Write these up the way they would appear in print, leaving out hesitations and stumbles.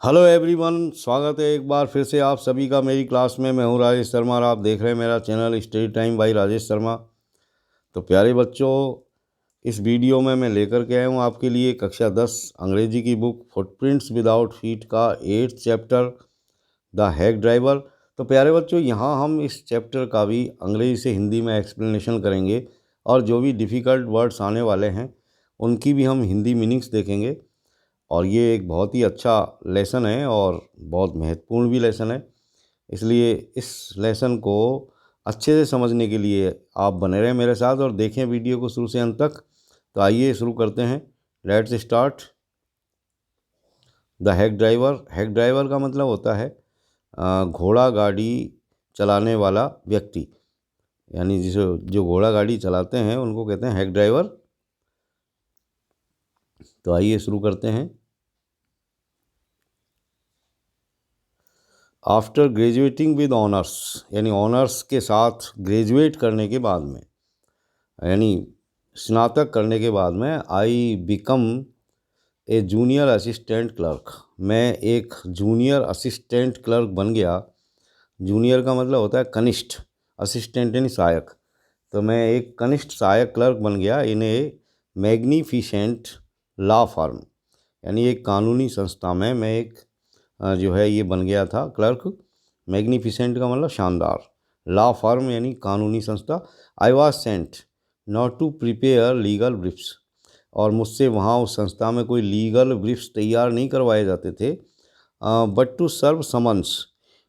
Hello everyone, स्वागत है एक बार फिर से आप सभी का मेरी क्लास में। मैं हूं राजेश शर्मा और आप देख रहे हैं मेरा channel study time by Rajesh Sharma. तो प्यारे बच्चों, इस वीडियो में मैं लेकर के आया हूं आपके लिए कक्षा 10 अंग्रेजी की बुक फुटप्रिंट्स विदाउट फीट का 8th chapter the hack driver. तो प्यारे बच्चों, यहाँ हम इस चैप्टर का भी अंग्रेजी से हिंदी में एक्सप्लेनेशन करेंगे और जो भी डिफ़िकल्ट वर्ड्स आने वाले हैं उनकी भी हम हिंदी मीनिंग्स देखेंगे। और ये एक बहुत ही अच्छा लेसन है और बहुत महत्वपूर्ण भी लेसन है, इसलिए इस लेसन को अच्छे से समझने के लिए आप बने रहें मेरे साथ और देखें वीडियो को शुरू से अंत तक। तो आइए शुरू करते हैं। Let's start. The hack driver. Hack driver का मतलब होता है घोड़ा गाड़ी चलाने वाला व्यक्ति, यानी जिसे जो घोड़ा गाड़ी चलाते हैं उनको कहते हैं हैक ड्राइवर। तो आइए शुरू करते हैं। आफ्टर ग्रेजुएटिंग विद ऑनर्स, यानी ऑनर्स के साथ ग्रेजुएट करने के बाद में, यानी स्नातक करने के बाद में, I become a junior assistant clerk, मैं एक जूनियर असिस्टेंट क्लर्क बन गया। जूनियर का मतलब होता है कनिष्ठ, असिस्टेंट यानी सहायक। तो मैं एक कनिष्ठ सहायक क्लर्क बन गया इन ए मैग्निफिसेंट लॉ फर्म, यानी एक कानूनी संस्था में मैं एक जो है ये बन गया था क्लर्क। मैग्निफिसेंट का मतलब शानदार, लॉ फर्म यानी कानूनी संस्था। I was sent not to prepare legal briefs, और मुझसे वहाँ उस संस्था में कोई लीगल ब्रीफ्स तैयार नहीं करवाए जाते थे, but to serve summons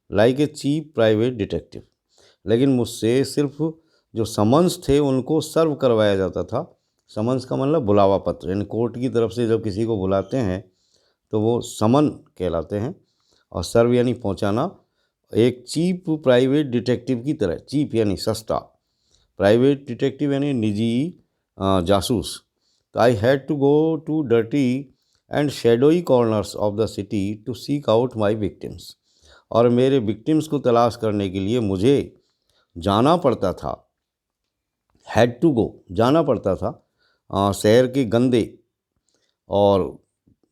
like a chief private detective, लेकिन मुझसे सिर्फ जो समन्स थे उनको सर्व करवाया जाता था। समन्स का मतलब बुलावा पत्र, यानी कोर्ट की तरफ से जब किसी को बुलाते हैं तो वो समन कहलाते हैं, और सर्व यानी पहुंचाना। एक चीप प्राइवेट डिटेक्टिव की तरह, चीप यानी सस्ता, प्राइवेट डिटेक्टिव यानी निजी जासूस। तो I had to go to dirty and shadowy corners of the city to seek out my victims, और मेरे विक्टिम्स को तलाश करने के लिए मुझे जाना पड़ता था। हैड टू गो, जाना पड़ता था शहर के गंदे और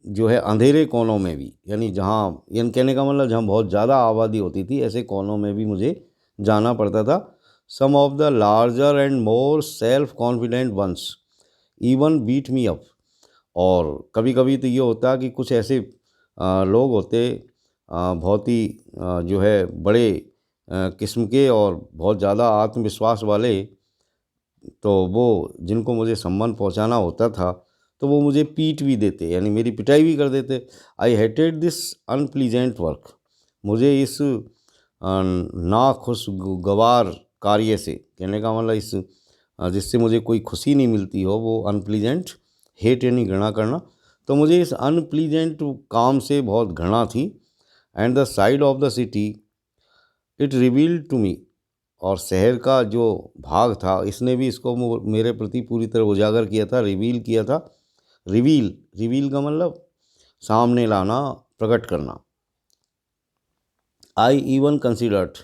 जो है अंधेरे कोनों में भी, यानी जहाँ, यानी कहने का मतलब जहाँ बहुत ज़्यादा आबादी होती थी ऐसे कोनों में भी मुझे जाना पड़ता था। Some of the larger and more self confident ones even beat me up, और कभी कभी तो ये होता कि कुछ ऐसे लोग होते बहुत ही जो है बड़े किस्म के और बहुत ज़्यादा आत्मविश्वास वाले, तो वो जिनको मुझे सम्मान पहुंचाना होता था तो वो मुझे पीट भी देते, यानी मेरी पिटाई भी कर देते। I hated this unpleasant work, मुझे इस नाखुशगवार कार्य से, कहने का मतलब इस जिससे मुझे कोई खुशी नहीं मिलती हो, वो अनप्लीजेंट, हेट यानी घृणा करना, तो मुझे इस अनप्लीजेंट काम से बहुत घृणा थी। And the side of the city it revealed to me, और शहर का जो भाग था इसने भी इसको मेरे प्रति पूरी तरह उजागर किया था, रिवील किया था। रिवील, रिवील का मतलब सामने लाना, प्रकट करना। I even considered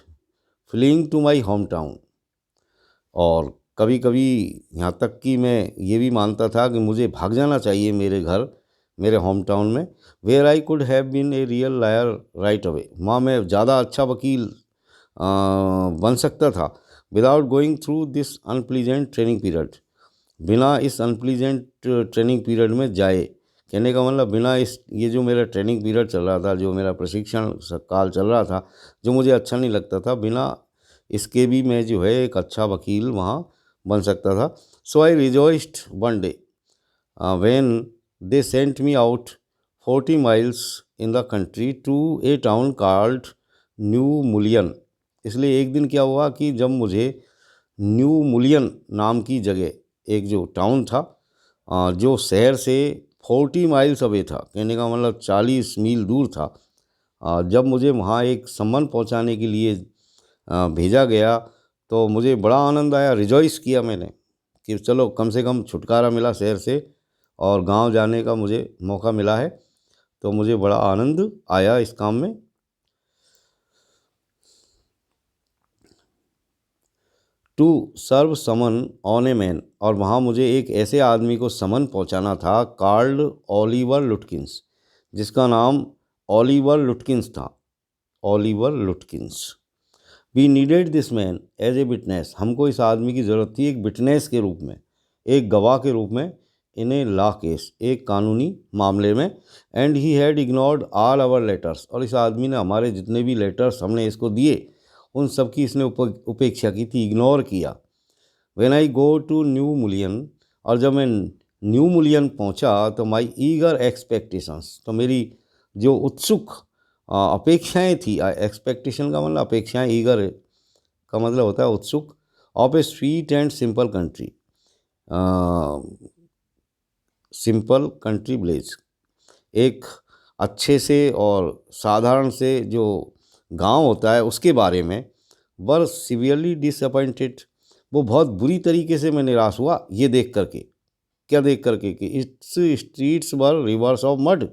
fleeing to my home town, और कभी कभी यहाँ तक कि मैं ये भी मानता था कि मुझे भाग जाना चाहिए मेरे घर, मेरे होम टाउन में। Where I could have been a real lawyer right away, वहाँ मैं ज़्यादा अच्छा वकील बन सकता था। Without going through this unpleasant training period, बिना इस अनप्लीजेंट ट्रेनिंग पीरियड में जाए, कहने का मतलब बिना इस, ये जो मेरा ट्रेनिंग पीरियड चल रहा था, जो मेरा प्रशिक्षण काल चल रहा था, जो मुझे अच्छा नहीं लगता था, बिना इसके भी मैं जो है एक अच्छा वकील वहाँ बन सकता था। So I rejoiced one day when they sent me out 40 miles in the country to a town called New Mullion. इसलिए एक दिन क्या हुआ कि जब मुझे न्यू मुलियन नाम की जगह, एक जो टाउन था जो शहर से 40 माइल्स अवे था, कहने का मतलब 40 मील दूर था, जब मुझे वहाँ एक सम्मान पहुँचाने के लिए भेजा गया तो मुझे बड़ा आनंद आया, रिजॉइस किया मैंने कि चलो कम से कम छुटकारा मिला शहर से और गांव जाने का मुझे मौका मिला है, तो मुझे बड़ा आनंद आया इस काम में। To serve summon on a man, और वहाँ मुझे एक ऐसे आदमी को समन पहुँचाना था, कार्ल्ड ओलिवर लुटकिंस, जिसका नाम ओलिवर लुटकिंस था, Oliver Lutkins. We needed this man as a witness, हमको इस आदमी की ज़रूरत थी एक विटनेस के रूप में, एक गवाह के रूप में, इन ए लॉ केस, एक कानूनी मामले में। And he had ignored all our letters, और इस आदमी ने हमारे जितने भी लेटर्स हमने इसको दिए उन सब की इसने उपेक्षा की थी, इग्नोर किया। When I go to New Mullion, और जब मैं न्यू मुलियन पहुंचा तो माई ईगर एक्सपेक्टेशंस, तो मेरी जो उत्सुक अपेक्षाएं थी, एक्सपेक्टेशन का मतलब अपेक्षाएं, ईगर का मतलब होता है उत्सुक, of A sweet and simple country, simple country village, एक अच्छे से और साधारण से जो गांव होता है उसके बारे में। वर सीवियरली डिसअपॉइंटेड, वो बहुत बुरी तरीके से मैं निराश हुआ ये देख करके। क्या देख करके? कि it's streets were reverse of mud,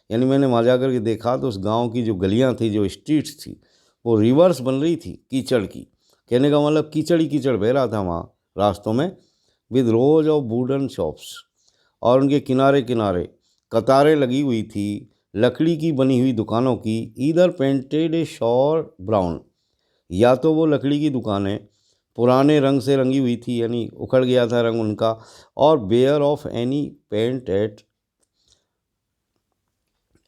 यानी मैंने वहाँ जा कर के देखा तो उस गांव की जो गलियां थी, जो स्ट्रीट्स थी, वो रिवर्स बन रही थी कीचड़ की। कहने का मतलब कीचड़ ही कीचड़ बह रहा था वहाँ रास्तों में। With rose of wooden shops, और उनके किनारे किनारे कतारें लगी हुई थी लकड़ी की बनी हुई दुकानों की। ईदर पेंटेड ए शॉर ब्राउन, या तो वो लकड़ी की दुकानें पुराने रंग से रंगी हुई थी, यानी उखड़ गया था रंग उनका, और bare of any paint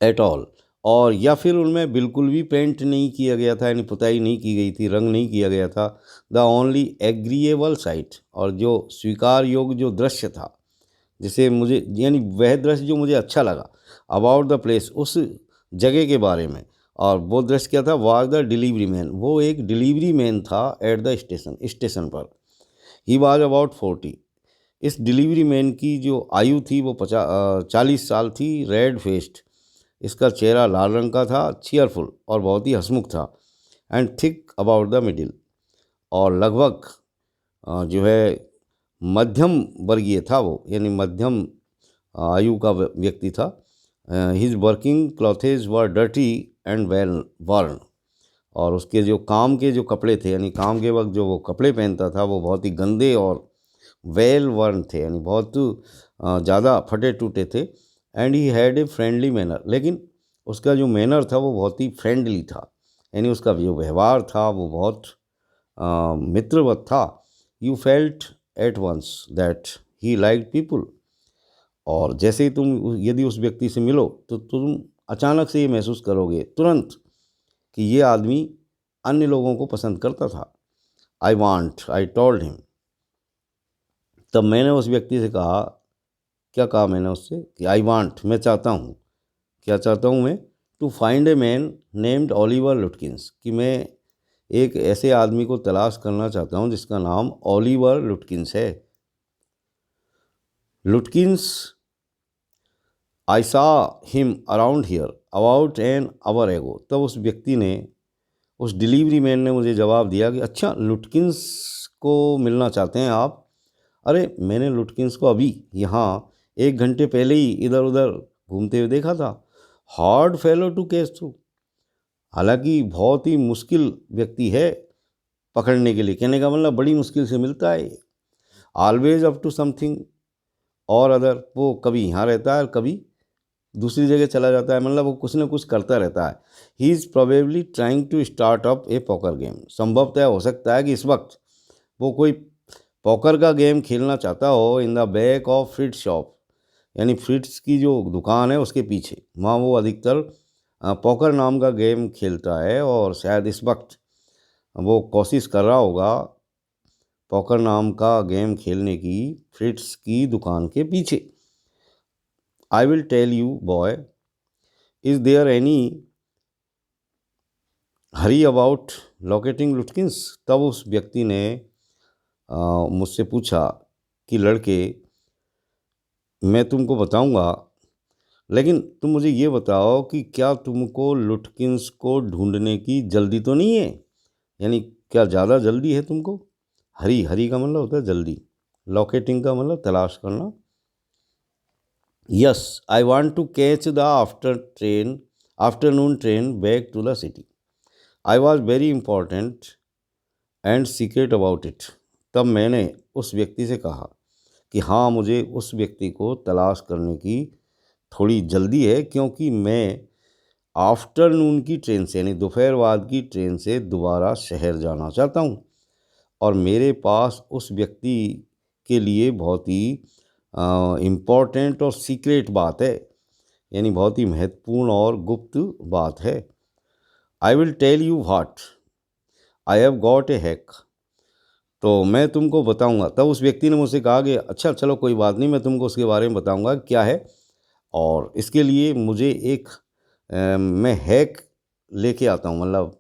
at all, और या फिर उनमें बिल्कुल भी पेंट नहीं किया गया था, यानी पुताई नहीं की गई थी, रंग नहीं किया गया था। द ओनली एग्रीएबल साइट, और जो स्वीकार योग्य जो दृश्य था, जिसे मुझे, यानी वह दृश्य जो मुझे अच्छा लगा अबाउट द प्लेस, उस जगह के बारे में, और वो दृश्य क्या था? वाज द डिलीवरी मैन, वो एक डिलीवरी मैन था एट द स्टेशन पर। ही वाज अबाउट 40, इस डिलीवरी मैन की जो आयु थी वो 40 साल थी। रेड फेस्ड, इसका चेहरा लाल रंग का था, चीयरफुल और बहुत ही हंसमुख था। And thick about the middle, और लगभग जो है मध्यम वर्गीय था वो, यानी मध्यम आयु का व्यक्ति था। His working clothes were dirty and well worn, और उसके जो काम के जो कपड़े थे, यानी काम के वक्त जो वो कपड़े पहनता था वो बहुत ही गंदे और वेल वर्न थे, यानी बहुत ज़्यादा फटे टूटे थे। And he had a friendly manner, लेकिन उसका जो मैनर था वो बहुत ही फ्रेंडली था, यानी उसका जो व्यवहार था वो बहुत मित्रवत था। You felt at once that he like people, और जैसे ही तुम यदि उस व्यक्ति से मिलो तो तुम अचानक से ये महसूस करोगे तुरंत कि ये आदमी अन्य लोगों को पसंद करता था। आई टोल्ड हिम, तब मैंने उस व्यक्ति से कहा, क्या कहा मैंने उससे? कि आई वांट, मैं चाहता हूँ। क्या चाहता हूँ मैं? To find a man named Oliver Lutkins, कि मैं एक ऐसे आदमी को तलाश करना चाहता हूँ जिसका नाम ओलिवर लुटकिंस है। लुटकिंस, I saw him around here about an hour एगो, तब उस व्यक्ति ने, उस डिलीवरी मैन ने मुझे जवाब दिया कि अच्छा, लुटकिंस को मिलना चाहते हैं आप? अरे, मैंने लुटकिंस को अभी यहाँ 1 घंटे पहले ही इधर उधर घूमते हुए देखा था। Hard fellow to case through, हालांकि बहुत ही मुश्किल व्यक्ति है पकड़ने के लिए। कहने का मतलब बड़ी मुश्किल से मिलता है। ऑलवेज अप टू समथिंग और अदर, वो कभी यहाँ रहता है और कभी दूसरी जगह चला जाता है, मतलब वो कुछ ना कुछ करता रहता है। He is probably trying to start up a poker game, संभवतः हो सकता है कि इस वक्त वो कोई पॉकर का गेम खेलना चाहता हो। In the back of फ्रिट्स shop, यानी फ्रिट्स की जो दुकान है उसके पीछे, वहाँ वो अधिकतर पॉकर नाम का गेम खेलता है, और शायद इस वक्त वो कोशिश कर रहा होगा पॉकर नाम का गेम खेलने की फ्रिट्स की दुकान के पीछे। I will tell you boy, is there any hurry about locating Lutkins, तब उस व्यक्ति ने मुझसे पूछा कि लड़के, मैं तुमको बताऊंगा, लेकिन तुम मुझे ये बताओ कि क्या तुमको लुटकिंस को ढूंढने की जल्दी तो नहीं है? यानी क्या ज़्यादा जल्दी है तुमको? हरी, हरी का मतलब होता है जल्दी, लोकेटिंग का मतलब तलाश करना। Yes, I want to catch the afternoon train back to the city. I was very important and secret about it, तब मैंने उस व्यक्ति से कहा कि हाँ, मुझे उस व्यक्ति को तलाश करने की थोड़ी जल्दी है, क्योंकि मैं आफ्टरनून की ट्रेन से यानी दोपहर बाद की ट्रेन से दोबारा शहर जाना चाहता हूँ और मेरे पास उस व्यक्ति के लिए बहुत ही इम्पोर्टेंट और सीक्रेट बात है, यानी बहुत ही महत्वपूर्ण और गुप्त बात है। I will tell you what I have got a hack. तो मैं तुमको बताऊंगा। तब उस व्यक्ति ने मुझसे कहा कि अच्छा चलो कोई बात नहीं, मैं तुमको उसके बारे में बताऊंगा क्या है, और इसके लिए मुझे एक मैं हैक लेके आता हूँ। मतलब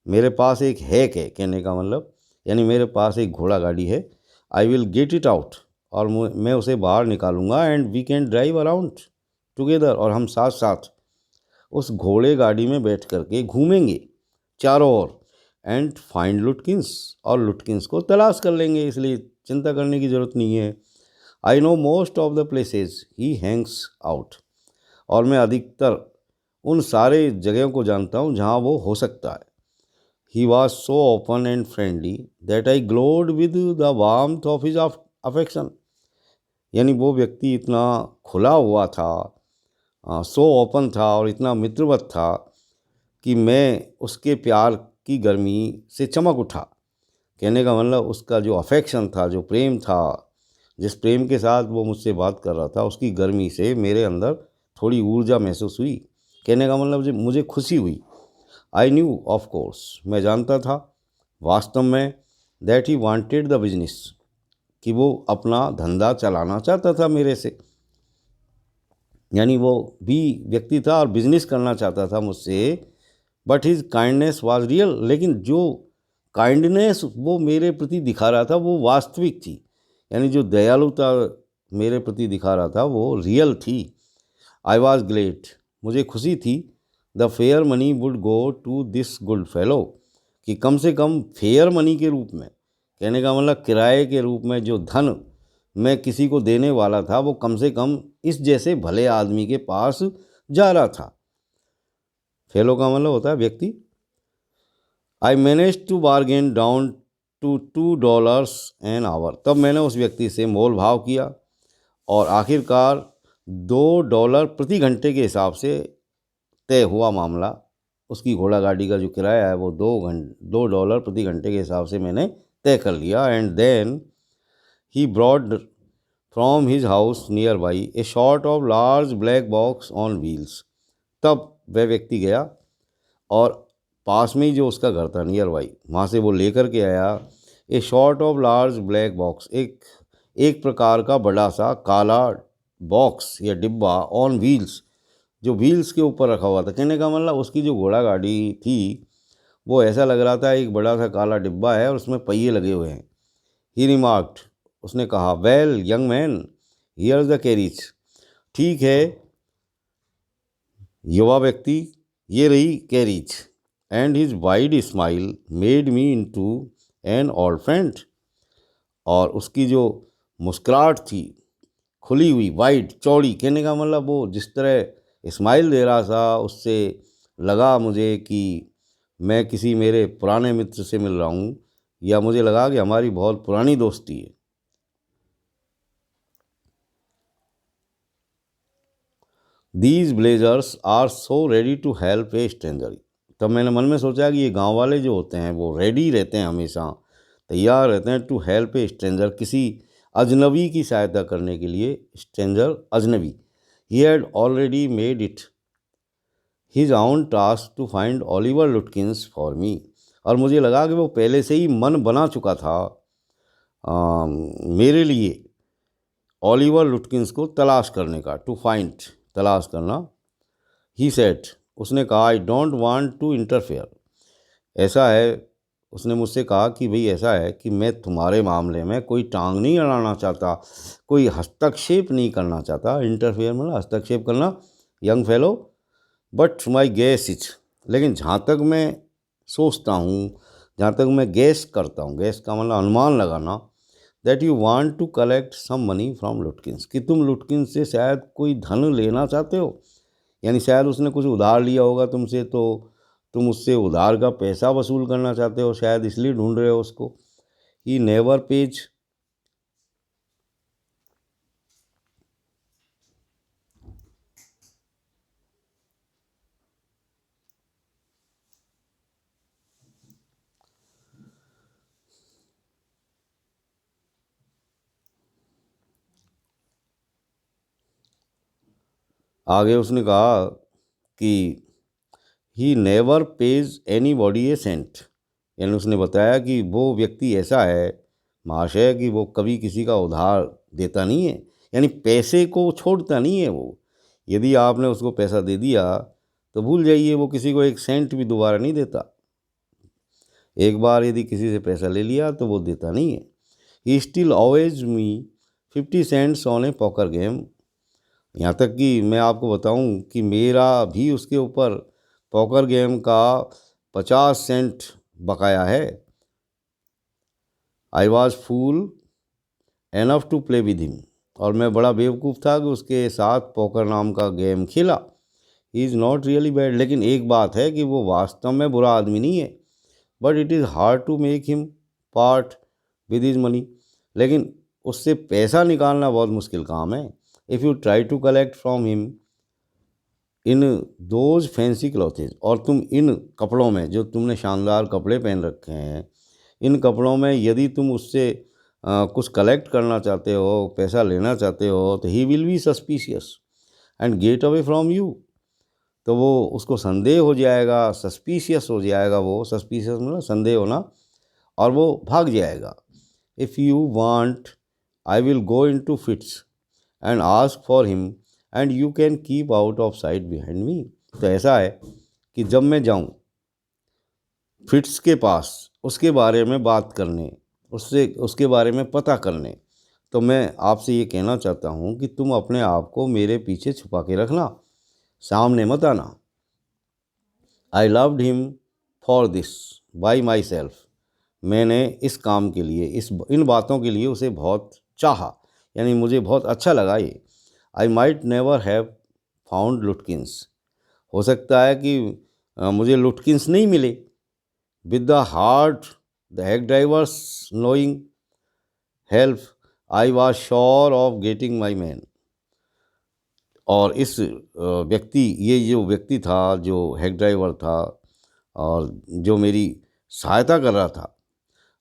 मेरे पास एक हैक है, कहने का मतलब यानी मेरे पास एक घोड़ा गाड़ी है। I will get it out, और मैं उसे बाहर निकालूंगा and we can drive around together, और हम साथ साथ उस घोड़े गाड़ी में बैठ करके घूमेंगे चारों ओर, एंड फाइंड लुटकिंस, और लुटकिंस को तलाश कर लेंगे, इसलिए चिंता करने की ज़रूरत नहीं है। I know most of the places he Hanks out, और मैं अधिकतर उन सारे जगहों को जानता हूँ जहाँ वो हो सकता है। He was so open and friendly that I glowed with the warmth of his affection, यानी वो व्यक्ति इतना खुला हुआ था, सो ओपन था और इतना मित्रवत था कि मैं उसके प्यार की गर्मी से चमक उठा। कहने का मतलब उसका जो अफेक्शन था, जो प्रेम था, जिस प्रेम के साथ वो मुझसे बात कर रहा था, उसकी गर्मी से मेरे अंदर थोड़ी ऊर्जा महसूस हुई। कहने का मतलब मुझे खुशी हुई। आई न्यू ऑफ कोर्स, मैं जानता था वास्तव में, that he wanted the business, कि वो अपना धंधा चलाना चाहता था मेरे से, यानी वो भी व्यक्ति था और बिजनेस करना चाहता था मुझसे। But his kindness was real, लेकिन जो काइंडनेस वो मेरे प्रति दिखा रहा था वो वास्तविक थी, यानी जो दयालुता मेरे प्रति दिखा रहा था वो रियल थी। आई वॉज ग्लेड, मुझे खुशी थी, the fare money would go to this good fellow, कि कम से कम फेयर मनी के रूप में, कहने का मतलब किराए के रूप में जो धन मैं किसी को देने वाला था वो कम से कम इस जैसे भले आदमी के पास जा रहा था। फेलो का मतलब होता है व्यक्ति। I manage to bargain down to $2 an hour, तब मैंने उस व्यक्ति से मोल भाव किया और आखिरकार $2 प्रति घंटे के हिसाब से तय हुआ मामला। उसकी घोड़ा गाड़ी का जो किराया है वो $2 प्रति घंटे के हिसाब से मैंने तय कर लिया। And then he brought from his house nearby a sort of large black box on wheels, तब वह व्यक्ति गया और पास में ही जो उसका घर था नियर बाई, वहाँ से वो लेकर के आया ए sort of large black box, एक प्रकार का बड़ा सा काला बॉक्स या डिब्बा ऑन व्हील्स, जो व्हील्स के ऊपर रखा हुआ था। कहने का मतलब उसकी जो घोड़ा गाड़ी थी वो ऐसा लग रहा था एक बड़ा सा काला डिब्बा है और उसमें पहिए लगे हुए हैं। ही रिमार्क्ड, उसने कहा, well young man, here the carries, ठीक है युवा व्यक्ति, ये रही carries. And his wide smile made me into an old friend, और उसकी जो मुस्कुराहट थी खुली हुई, वाइड चौड़ी, कहने का मतलब वो जिस तरह स्माइल दे रहा था उससे लगा मुझे कि मैं किसी मेरे पुराने मित्र से मिल रहा हूँ, या मुझे लगा कि हमारी बहुत पुरानी दोस्ती है। These blazers are so ready to help a stranger, तब मैंने मन में सोचा कि ये गांव वाले जो होते हैं वो रेडी रहते हैं, हमेशा तैयार रहते हैं टू हेल्प ए स्ट्रेंजर, किसी अजनबी की सहायता करने के लिए। स्ट्रेंजर अजनबी। He had already made it his own task to find Oliver Lutkins for me, और मुझे लगा कि वो पहले से ही मन बना चुका था मेरे लिए ओलिवर लुटकिंस को तलाश करने का, टू फाइंड तलाश करना। ही सेड, उसने कहा, I don't want to interfere, ऐसा है, उसने मुझसे कहा कि भाई ऐसा है कि मैं तुम्हारे मामले में कोई टांग नहीं अड़ाना चाहता, कोई हस्तक्षेप नहीं करना चाहता। इंटरफेयर मतलब हस्तक्षेप करना, young fellow, but my gas is, लेकिन जहाँ तक मैं सोचता हूँ, जहाँ तक मैं गैस करता हूँ, गैस का मतलब अनुमान लगाना, that you want to collect some money from Lutkins, कि तुम लुटकिंस से शायद कोई धन लेना चाहते हो, यानी शायद उसने कुछ उधार लिया होगा तुमसे, तो तुम उससे उधार का पैसा वसूल करना चाहते हो, शायद इसलिए ढूंढ रहे हो उसको। ही नेवर पेज, आगे उसने कहा कि he never pays anybody a cent, यानी उसने बताया कि वो व्यक्ति ऐसा है महाशय कि वो कभी किसी का उधार देता नहीं है, यानी पैसे को छोड़ता नहीं है वो। यदि आपने उसको पैसा दे दिया तो भूल जाइए, वो किसी को एक सेंट भी दोबारा नहीं देता। एक बार यदि किसी से पैसा ले लिया तो वो देता नहीं है। He still owes me 50 cents on a poker game, यहाँ तक कि मैं आपको बताऊं कि मेरा भी उसके ऊपर पॉकर गेम का 50 सेंट बकाया है। I was fool enough to play with him, और मैं बड़ा बेवकूफ़ था कि उसके साथ पोकर नाम का गेम खेला। He is not really bad, लेकिन एक बात है कि वो वास्तव में बुरा आदमी नहीं है। But it is hard to make him part with his money, लेकिन उससे पैसा निकालना बहुत मुश्किल काम है। If you try to collect from him in those fancy clothes, और तुम इन कपड़ों में, जो तुमने शानदार कपड़े पहन रखे हैं, इन कपड़ों में यदि तुम उससे कुछ कलेक्ट करना चाहते हो, पैसा लेना चाहते हो, तो he will be suspicious and get away from you. तो वो उसको संदेह हो जाएगा, सस्पिशियस हो जाएगा, वो सस्पिशियस मतलब संदेह होना, और वो भाग जाएगा। If you want I will go into fits and ask for him and you can keep out of site behind me. तो ऐसा है कि जब मैं जाऊं फिट्स के पास उसके बारे में बात करने, उससे उसके बारे में पता करने, तो मैं आपसे ये कहना चाहता हूँ कि तुम अपने आप को मेरे पीछे छुपा के रखना, सामने मत आना। I loved him for this by my self, मैंने इस काम के लिए, इन बातों के लिए उसे बहुत चाहा, यानी मुझे बहुत अच्छा लगा ये। I might never have found लुटकिंस, हो सकता है कि मुझे लुटकिंस नहीं मिले। With the heart the heck drivers knowing help I was sure of getting my man. और इस ये जो व्यक्ति था, जो हेक ड्राइवर था और जो मेरी सहायता कर रहा था,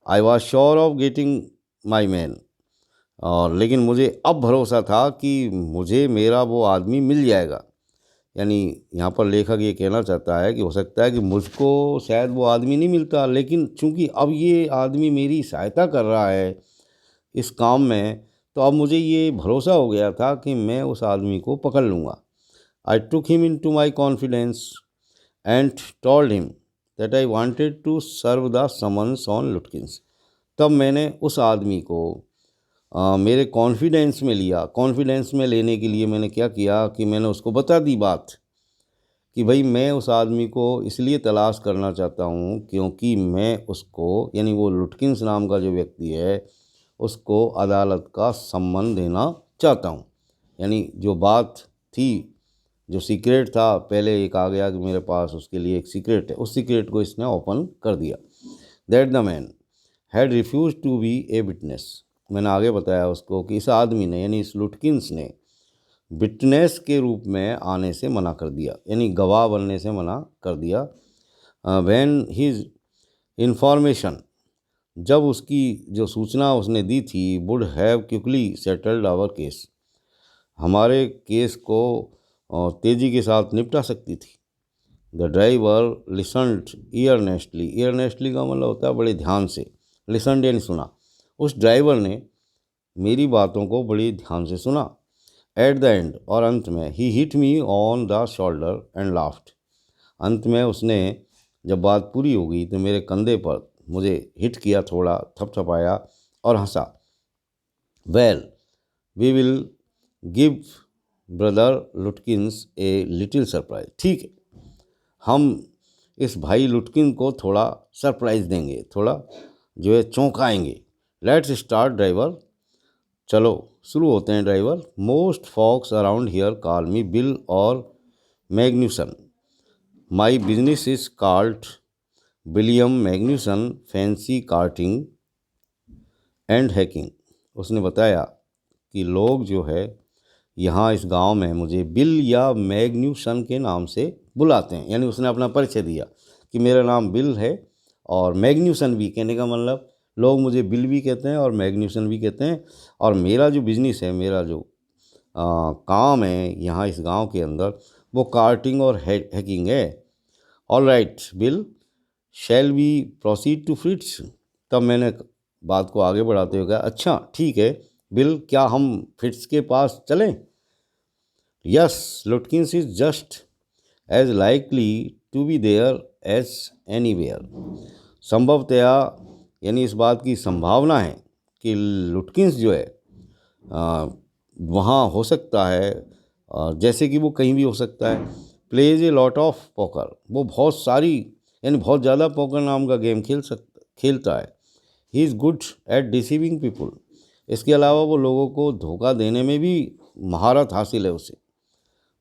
I was sure of getting my man, और लेकिन मुझे अब भरोसा था कि मुझे मेरा वो आदमी मिल जाएगा। यानी यहाँ पर लेखक ये कहना चाहता है कि हो सकता है कि मुझको शायद वो आदमी नहीं मिलता, लेकिन चूंकि अब ये आदमी मेरी सहायता कर रहा है इस काम में, तो अब मुझे ये भरोसा हो गया था कि मैं उस आदमी को पकड़ लूँगा। I took him into my confidence and told him that I wanted to serve the summons on Lutkins. तब मैंने उस आदमी को मेरे कॉन्फिडेंस में लिया। कॉन्फिडेंस में लेने के लिए मैंने क्या किया कि मैंने उसको बता दी बात कि भाई मैं उस आदमी को इसलिए तलाश करना चाहता हूँ क्योंकि मैं उसको, यानी वो लुटकिंस नाम का जो व्यक्ति है, उसको अदालत का सम्मान देना चाहता हूँ। यानी जो बात थी, जो सीक्रेट था, पहले एक आ गया कि मेरे पास उसके लिए एक सीक्रेट है, उस सीक्रेट को इसने ओपन कर दिया। That the man had refuse to be a witness, मैंने आगे बताया उसको कि इस आदमी ने, यानी इस लुटकिंस ने विटनेस के रूप में आने से मना कर दिया, यानी गवाह बनने से मना कर दिया। व्हेन हिज इंफॉर्मेशन, जब उसकी जो सूचना उसने दी थी, would have quickly settled our case, हमारे केस को तेज़ी के साथ निपटा सकती थी। The driver listened earnestly, earnestly का मतलब होता है बड़े ध्यान से, लिसन्ड यानी सुना। उस ड्राइवर ने मेरी बातों को बड़ी ध्यान से सुना। एट द एंड, और अंत में, he hit me on the shoulder and laughed, अंत में उसने जब बात पूरी हो गई तो मेरे कंधे पर मुझे हिट किया, थोड़ा थपथपाया और हंसा। Well we will give brother Lutkins a little surprise, ठीक है, हम इस भाई लुटकिन को थोड़ा सरप्राइज़ देंगे, थोड़ा जो है चौंकाएंगे। लेट्स स्टार्ट ड्राइवर, चलो शुरू होते हैं driver. Most folks around here call me Bill और Magnuson, my business is called William Magnuson fancy carting and hacking. उसने बताया कि लोग जो है यहाँ इस गांव में मुझे बिल या मैग्न्यूसन के नाम से बुलाते हैं, यानी उसने अपना परिचय दिया कि मेरा नाम बिल है और मैग्न्यूसन भी, कहने का मतलब लोग मुझे बिल भी कहते हैं और मैग्न्यूसन भी कहते हैं, और मेरा जो बिज़नेस है, मेरा जो काम है यहाँ इस गांव के अंदर वो कार्टिंग और हैकिंग है। All right Bill, shall we proceed to Fritz. तब मैंने बात को आगे बढ़ाते हुए कहा, अच्छा ठीक है बिल, क्या हम फ्रिट्स के पास चलें? Yes, Lutkins is just as likely to be there as anywhere. संभवतया यानी इस बात की संभावना है कि लुटकिंस जो है वहाँ हो सकता है, जैसे कि वो कहीं भी हो सकता है। Plays a lot of poker, वो बहुत सारी यानी बहुत ज़्यादा पोकर नाम का गेम खेलता है। He is good at deceiving people, इसके अलावा वो लोगों को धोखा देने में भी महारत हासिल है उसे।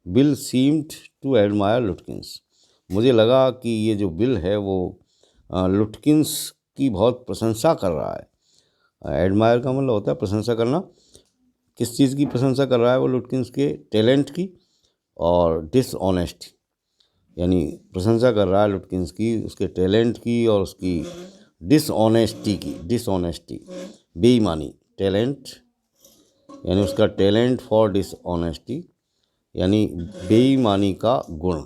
Bill seemed to admire Lutkins, मुझे लगा कि ये जो बिल है वो लुटकिंस की बहुत प्रशंसा कर रहा है। एडमायर का मतलब होता है प्रशंसा करना। किस चीज़ की प्रशंसा कर रहा है वो? लुटकिंस के टैलेंट की और डिसऑनेस्टी, यानी प्रशंसा कर रहा है लुटकिंस की उसके टैलेंट की और उसकी डिसऑनेस्टी की। डिसऑनेस्टी बेईमानी, टैलेंट यानी उसका टैलेंट फॉर डिसऑनेस्टी यानी बेईमानी का गुण।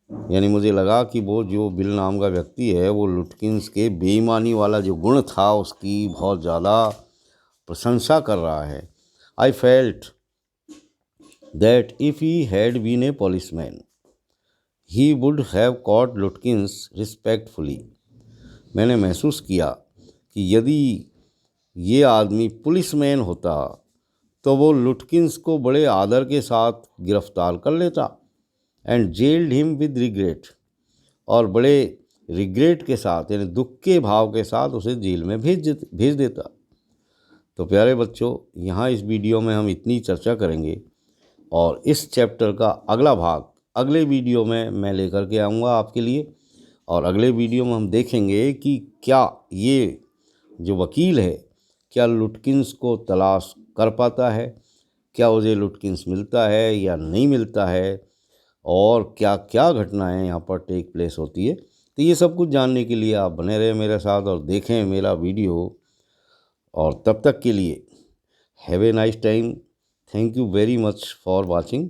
यानी मुझे लगा कि वो जो बिल नाम का व्यक्ति है वो लुटकिंस के बेईमानी वाला जो गुण था उसकी बहुत ज़्यादा प्रशंसा कर रहा है। I felt that if he had been a policeman he would have caught Lutkins respectfully. मैंने महसूस किया कि यदि ये आदमी पुलिसमैन होता तो वो लुटकिंस को बड़े आदर के साथ गिरफ्तार कर लेता and gelled him with regret, और बड़े रिग्रेट के साथ यानी दुख के भाव के साथ उसे जेल में भेज देता। तो प्यारे बच्चों, यहाँ इस वीडियो में हम इतनी चर्चा करेंगे और इस चैप्टर का अगला भाग अगले वीडियो में मैं लेकर के आऊँगा आपके लिए। और अगले वीडियो में हम देखेंगे कि क्या ये जो वकील है क्या लुटकिंस को तलाश कर पाता है, क्या उसे लुटकिंस मिलता है या नहीं मिलता है, और क्या क्या घटनाएं यहाँ पर टेक प्लेस होती है। तो ये सब कुछ जानने के लिए आप बने रहे मेरे साथ और देखें मेरा वीडियो। और तब तक के लिए have a nice time. Thank you very much for watching.